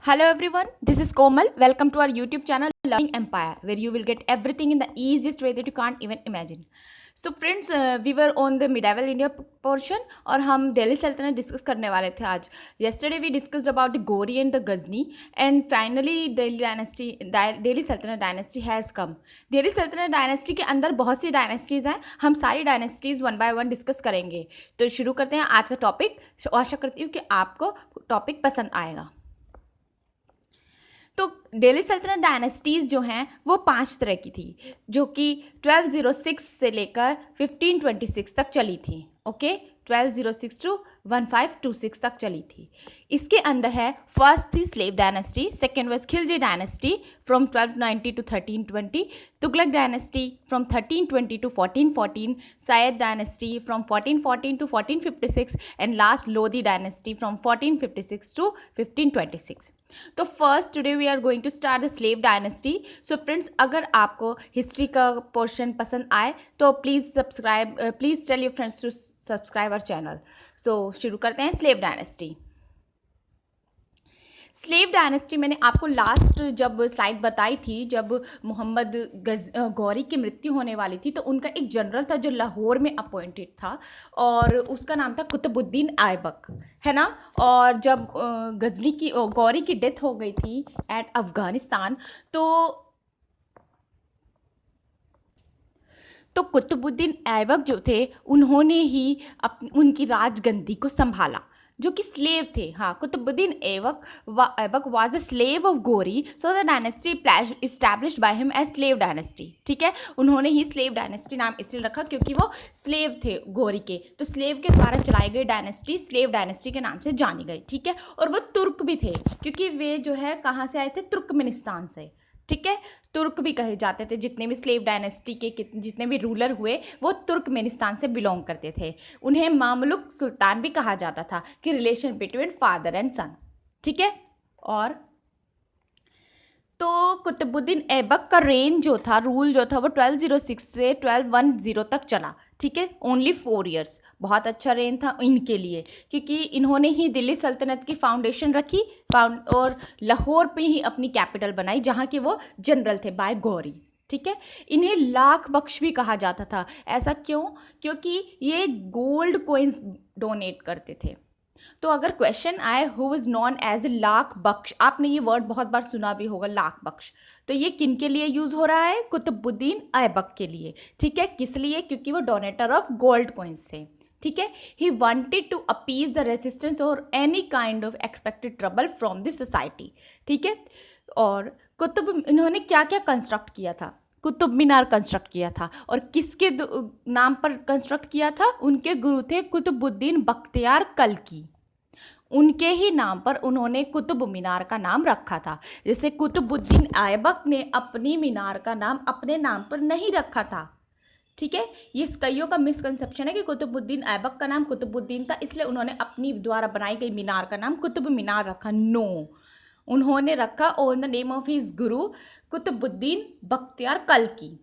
Hello everyone, this is Komal. Welcome to our YouTube channel Learning Empire, where you will get everything in the easiest way that you can't even imagine. So friends, we were on the medieval India portion और हम दिल्ली सल्तनत discuss करने वाले थे आज. Yesterday we discussed about the Gori and the Ghazni, and finally Delhi Sultanate dynasty has come. Delhi सल्तनत dynasty के अंदर बहुत सी डायनेस्टीज़ हैं. हम सारी dynasties one by one discuss करेंगे. तो शुरू करते हैं आज का टॉपिक. आशा करती हूँ कि आपको टॉपिक पसंद आएगा. तो दिल्ली सल्तनत डायनेस्टीज़ जो हैं वो 5 तरह की थी, जो कि 1206 से लेकर 1526 तक चली थी. ओके, 1206 टू 1526 तक चली थी. इसके अंदर है, फर्स्ट थी slave dynasty, second was Khilji dynasty from 1290 to 1320, Tughlaq dynasty from 1320 to 1414, Sayyid dynasty from 1414 to 1456 and last Lodi dynasty from 1456 to 1526. तो first today we are going to start the slave dynasty. So friends, अगर आपको history का portion पसंद आए तो please tell your friends to subscribe our channel. सो शुरू करते हैं स्लेव डायनेस्टी. स्लेव डायनेस्टी मैंने आपको लास्ट जब स्लाइड बताई थी, जब मोहम्मद गौरी की मृत्यु होने वाली थी, तो उनका एक जनरल था जो लाहौर में अपॉइंटेड था और उसका नाम था कुतुबुद्दीन ऐबक, है ना. और जब गौरी की डेथ हो गई थी एट अफ़गानिस्तान, तो कुतुबुद्दीन ऐबक जो थे उन्होंने ही उनकी राजगद्दी को संभाला, जो कि स्लेव थे. हाँ, Qutbuddin Aibak was the slave of Ghori, so the dynasty established by him as slave dynasty. ठीक है, उन्होंने ही स्लेव डायनेस्टी नाम इसलिए रखा क्योंकि वो स्लेव थे गोरी के, तो स्लेव के द्वारा चलाई गई डायनेस्टी स्लेव डायनेस्टी के नाम से जानी गई. ठीक है, और वो तुर्क भी थे क्योंकि वे जो है कहाँ से आए थे, तुर्कमेनिस्तान से. ठीक है, तुर्क भी कहे जाते थे. जितने भी स्लेव डायनेस्टी के जितने भी रूलर हुए वो तुर्कमेनिस्तान से बिलोंग करते थे. उन्हें मामलुक सुल्तान भी कहा जाता था, कि रिलेशन बिटवीन फादर एंड सन. ठीक है, और तो कुतुबुद्दीन ऐबक का रूल जो था वो 1206 से 1210 तक चला. ठीक है, ओनली 4 ईयर्स. बहुत अच्छा रेन था इनके लिए, क्योंकि इन्होंने ही दिल्ली सल्तनत की फाउंडेशन रखी और लाहौर पे ही अपनी कैपिटल बनाई, जहाँ के वो जनरल थे बाय गौरी. ठीक है, इन्हें लाख बख्श भी कहा जाता था. ऐसा क्यों? क्योंकि ये गोल्ड कोइंस डोनेट करते थे. तो अगर क्वेश्चन आए who is known as a Lakh Bakhsh, आपने ये वर्ड बहुत बार सुना भी होगा, लाख बख्श. तो ये किन के लिए यूज़ हो रहा है? कुतुबुद्दीन ऐबक के लिए. ठीक है, किस लिए? क्योंकि वो डोनेटर ऑफ गोल्ड कॉइन्स थे. ठीक है, he wanted to appease the resistance और any kind of expected trouble from the society. ठीक है, और इन्होंने क्या क्या कंस्ट्रक्ट किया था? कुतुब मीनार कंस्ट्रक्ट किया था, और किसके नाम पर कंस्ट्रक्ट किया था? उनके गुरु थे कुतुबुद्दीन बख्तियार कल्की. उनके ही नाम पर उन्होंने कुतुब मीनार का नाम रखा था. जैसे कुतुबुद्दीन ऐबक ने अपनी मीनार का नाम अपने नाम पर नहीं रखा था. ठीक है, ये कईयों का मिसकंसेप्शन है कि कुतुबुद्दीन ऐबक का नाम कुतुबुद्दीन था, इसलिए उन्होंने अपनी द्वारा बनाई गई मीनार का नाम कुतुब मीनार रखा. नो, उन्होंने रखा on the name of his गुरु कुतुबुद्दीन बख्तियार कल्की.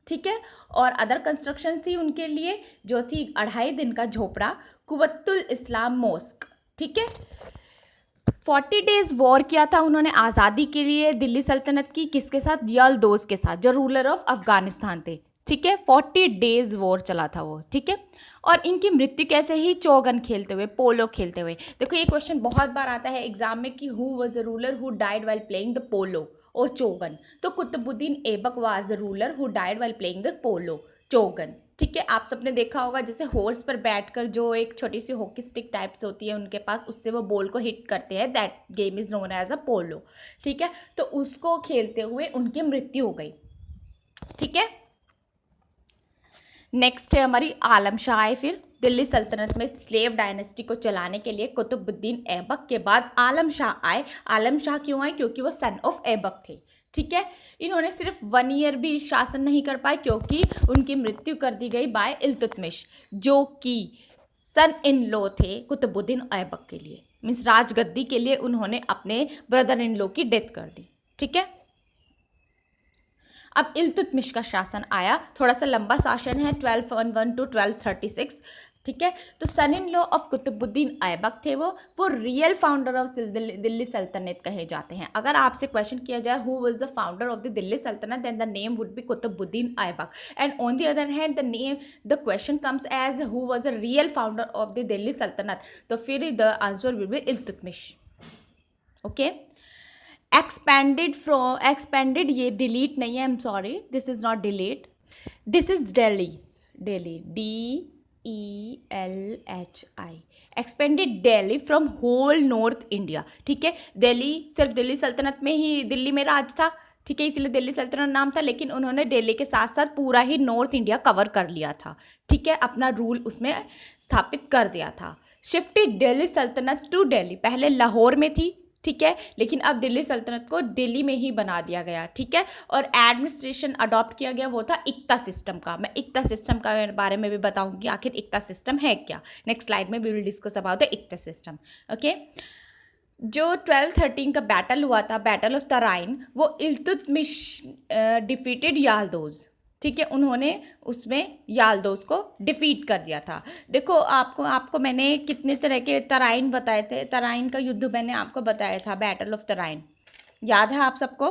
ठीक है, और अदर कंस्ट्रक्शन थी उनके लिए, जो थी 2.5 दिन का झोपड़ा, कुव्वतुल इस्लाम मोस्क. ठीक है, 40 डेज वॉर किया था उन्होंने आज़ादी के लिए दिल्ली सल्तनत की. किसके साथ? यलदोज के साथ, जो रूलर ऑफ अफगानिस्तान थे. ठीक है, 40 डेज वॉर चला था वो. ठीक है, और इनकी मृत्यु कैसे ही? चौगन खेलते हुए, पोलो खेलते हुए. देखो, ये क्वेश्चन बहुत बार आता है एग्जाम में कि who was the ruler who died while playing the polo और चौगन. तो Qutbuddin Aibak was the ruler who died while playing the polo, चौगन. ठीक है, आप सबने देखा होगा, जैसे हॉर्स पर बैठकर जो एक छोटी सी हॉकी स्टिक टाइप से होती है उनके पास, उससे वो बॉल को हिट करते हैं. That game is known as the polo. ठीक है, तो उसको खेलते हुए उनकी मृत्यु हो गई. ठीक है, नेक्स्ट है हमारी आलम शाह आए. फिर दिल्ली सल्तनत में स्लेव डायनेस्टी को चलाने के लिए कुतुबुद्दीन ऐबक के बाद आलम शाह आए. आलम शाह क्यों आए? क्योंकि वो सन ऑफ ऐबक थे. ठीक है, इन्होंने सिर्फ 1 ईयर भी शासन नहीं कर पाए, क्योंकि उनकी मृत्यु कर दी गई बाय इल्तुतमिश, जो कि सन इन लॉ थे कुतुबुद्दीन ऐबक के लिए. मीन्स राजगद्दी के लिए उन्होंने अपने ब्रदर इन लॉ की डेथ कर दी. ठीक है, अब इल्तुतमिश का शासन आया. थोड़ा सा लंबा शासन है, 1211 टू 1236. ठीक है। तो son in law of Qutbuddin Aibak थे वो रियल फाउंडर ऑफ दिल्ली सल्तनत कहे जाते हैं। अगर आपसे क्वेश्चन किया जाए who was the founder of the Delhi सल्तनत, then the name would be Qutbuddin Aibak. And on the other hand the question comes as who was the real founder of the Delhi सल्तनत, तो फिर the answer will be Iltutmish. Okay. Expanded, ये delete नहीं है, I am sorry, this is not delete, this is Delhi, DELHI, expanded Delhi from whole north India. ठीक है, दिल्ली सिर्फ दिल्ली सल्तनत में ही, दिल्ली में राज था, ठीक है, इसलिए दिल्ली सल्तनत नाम था, लेकिन उन्होंने दिल्ली के साथ साथ पूरा ही नॉर्थ इंडिया कवर कर लिया था। ठीक है, अपना रूल उसमें स्थापित कर दिया था। शिफ्टेड दिल्ली सल्तनत टू दिल्ली, पहले लाहौर में थी, ठीक है, लेकिन अब दिल्ली सल्तनत को दिल्ली में ही बना दिया गया। ठीक है, और एडमिनिस्ट्रेशन अडॉप्ट किया गया वो था इक्ता सिस्टम का। मैं इक्ता सिस्टम का बारे में भी बताऊंगी आखिर इक्ता सिस्टम है क्या। नेक्स्ट स्लाइड में we will discuss about the इक्ता सिस्टम। ओके, जो 1213 का बैटल हुआ था, बैटल ऑफ तराइन, वो इल्तुतमिश डिफीटेड याल्दोज। ठीक है, उन्होंने उसमें याल्दोज को डिफीट कर दिया था। देखो आपको मैंने कितने तरह के तराइन बताए थे, तराइन का युद्ध मैंने आपको बताया था, बैटल ऑफ तराइन, याद है आप सबको?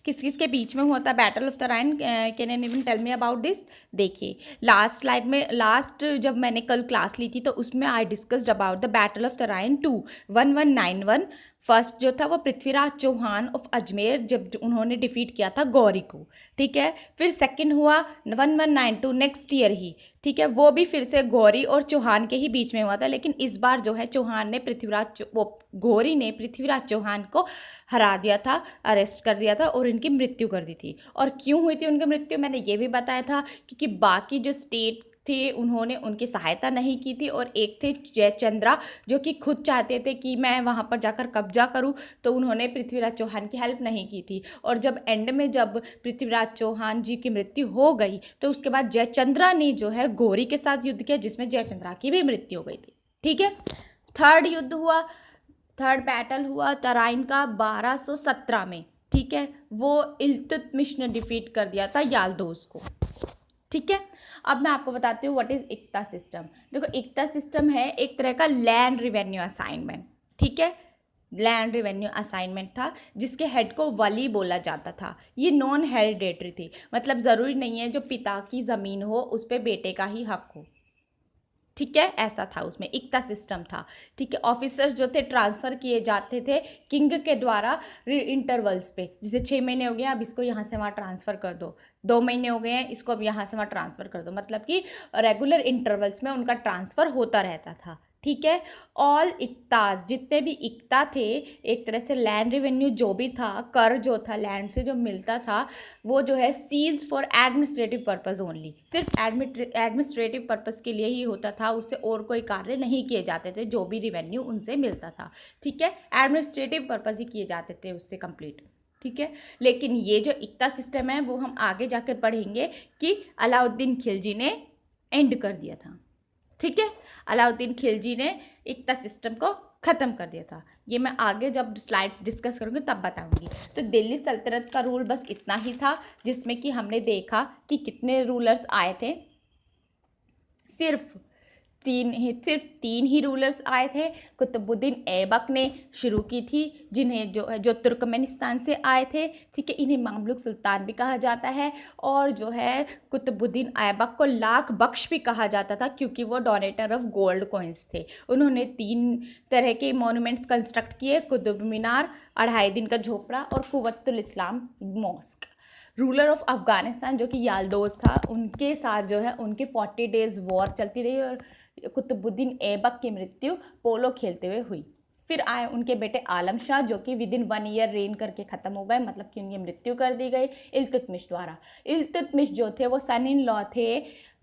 किस किस के बीच में हुआ था battle of Tarain? Can anyone tell me about this? देखिए, लास्ट स्लाइड में, लास्ट जब मैंने कल क्लास ली थी तो उसमें I discussed about the battle of Tarain 2 1191। First जो था वो पृथ्वीराज चौहान ऑफ अजमेर, जब उन्होंने डिफीट किया था गौरी को। ठीक है, फिर सेकंड हुआ 1192 नेक्स्ट ईयर ही। ठीक है, वो भी फिर से गौरी और चौहान के ही बीच में हुआ था, लेकिन इस बार जो है चौहान ने गौरी ने पृथ्वीराज चौहान को हरा दिया था, अरेस्ट कर दिया था और इनकी मृत्यु कर दी थी। और क्यों हुई थी उनकी मृत्यु, मैंने ये भी बताया था, क्योंकि बाकी जो स्टेट थे उन्होंने उनकी सहायता नहीं की थी, और एक थे जयचंद्रा जो कि खुद चाहते थे कि मैं वहाँ पर जाकर कब्जा करूँ, तो उन्होंने पृथ्वीराज चौहान की हेल्प नहीं की थी। और जब एंड में जब पृथ्वीराज चौहान जी की मृत्यु हो गई तो उसके बाद जयचंद्रा ने जो है गौरी के साथ युद्ध किया, जिसमें जयचंद्रा की भी मृत्यु हो गई थी। ठीक है, थर्ड युद्ध हुआ, थर्ड बैटल हुआ तराइन का 1217 में। ठीक है, वो इल्तुतमिश ने डिफीट कर दिया था याल्दोज को। ठीक है, अब मैं आपको बताती हूँ व्हाट इज इक्ता सिस्टम। देखो, इक्ता सिस्टम है एक तरह का लैंड रिवेन्यू असाइनमेंट। ठीक है, लैंड रिवेन्यू असाइनमेंट था, जिसके हेड को वली बोला जाता था। ये नॉन हेरिडेटरी थी, मतलब ज़रूरी नहीं है जो पिता की ज़मीन हो उस पर बेटे का ही हक हो। ठीक है, ऐसा था, उसमें इक्ता सिस्टम था। ठीक है, ऑफिसर्स जो थे ट्रांसफ़र किए जाते थे किंग के द्वारा इंटरवल्स पे, जैसे 6 महीने हो गए अब इसको यहाँ से वहाँ ट्रांसफ़र कर दो, 2 महीने हो गए हैं इसको अब यहाँ से वहाँ ट्रांसफ़र कर दो, मतलब कि रेगुलर इंटरवल्स में उनका ट्रांसफ़र होता रहता था। ठीक है, ऑल इक्ताज, जितने भी इक्ता थे, एक तरह से लैंड रेवेन्यू जो भी था, कर जो था लैंड से जो मिलता था, वो जो है seize for administrative purpose only, सिर्फ एडमिनिस्ट्रेटिव पर्पज़ के लिए ही होता था, उससे और कोई कार्य नहीं किए जाते थे जो भी रेवेन्यू उनसे मिलता था। ठीक है, एडमिनिस्ट्रेटिव पर्पज़ ही किए जाते थे उससे कंप्लीट। ठीक है, लेकिन ये जो इक्ता सिस्टम है वो हम आगे जाकर पढ़ेंगे कि अलाउद्दीन खिलजी ने एंड कर दिया था। ठीक है, अलाउद्दीन खिलजी ने इक्ता सिस्टम को ख़त्म कर दिया था। ये मैं आगे जब स्लाइड्स डिस्कस करूँगी तब बताऊँगी। तो दिल्ली सल्तनत का रूल बस इतना ही था, जिसमें कि हमने देखा कि कितने रूलर्स आए थे, सिर्फ तीन ही रूलर्स आए थे। कुतुबुद्दीन ऐबक ने शुरू की थी, जिन्हें जो तुर्कमेनिस्तान से आए थे। ठीक है, इन्हें मामलुक सुल्तान भी कहा जाता है, और जो है कुतुबुद्दीन ऐबक को लाख बख्श भी कहा जाता था, क्योंकि वो डोनेटर ऑफ गोल्ड कॉइन्स थे। उन्होंने 3 तरह के मॉन्यूमेंट्स कंस्ट्रक्ट किए, कुतुब मीनार, 2.5 दिन का झोपड़ा और कुव्वतुल इस्लाम मॉस्क। रूलर ऑफ अफ़गानिस्तान जो कि याल्दोज था, उनके साथ जो है उनकी 40 डेज़ वॉर चलती रही, और कुतुबुद्दीन ऐबक की मृत्यु पोलो खेलते हुए हुई। फिर आए उनके बेटे आलम शाह, जो कि विदिन 1 ईयर रेन करके ख़त्म हो गए, मतलब कि उनकी मृत्यु कर दी गई इल्तुतमिश द्वारा। इल्तुतमिश जो थे वो सन इन लॉ थे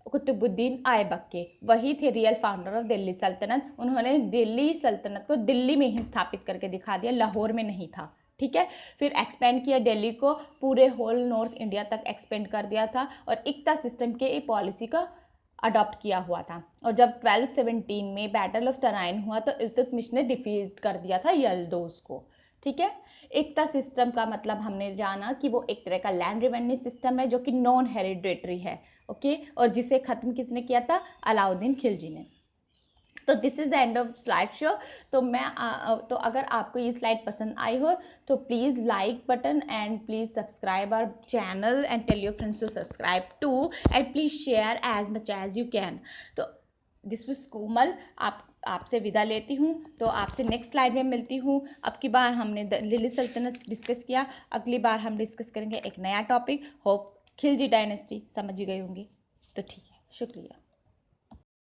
कुतुबुद्दीन ऐबक के, वही थे रियल फाउंडर ऑफ दिल्ली सल्तनत। उन्होंने दिल्ली सल्तनत को दिल्ली में ही स्थापित करके दिखा दिया, लाहौर में नहीं था। ठीक है, फिर एक्सपेंड किया दिल्ली को, पूरे होल नॉर्थ इंडिया तक एक्सपेंड कर दिया था, और इक्ता सिस्टम के पॉलिसी का अडॉप्ट किया हुआ था। और जब 1217 में बैटल ऑफ तराइन हुआ तो इल्तुतमिश ने डिफीट कर दिया था यल्दोज को। ठीक है। एकता सिस्टम का मतलब हमने जाना कि वो एक तरह का लैंड रेवेन्यू सिस्टम है जो कि नॉन हेरिडेटरी है, ओके, और जिसे ख़त्म किसने किया था? अलाउद्दीन खिलजी ने। तो this is the end of slide show. तो तो अगर आपको ये स्लाइड पसंद आई हो तो please like button and please subscribe our channel and tell your friends to subscribe to and please share as much as you can. तो दिस वाज कोमल, आपसे विदा लेती हूँ। तो आपसे नेक्स्ट स्लाइड में मिलती हूँ। अब की बार हमने दिल्ली सल्तनत डिस्कस किया, अगली बार हम डिस्कस करेंगे एक नया टॉपिक। होप खिलजी डायनेस्टी समझ ही गए होंगे। तो ठीक है, शुक्रिया।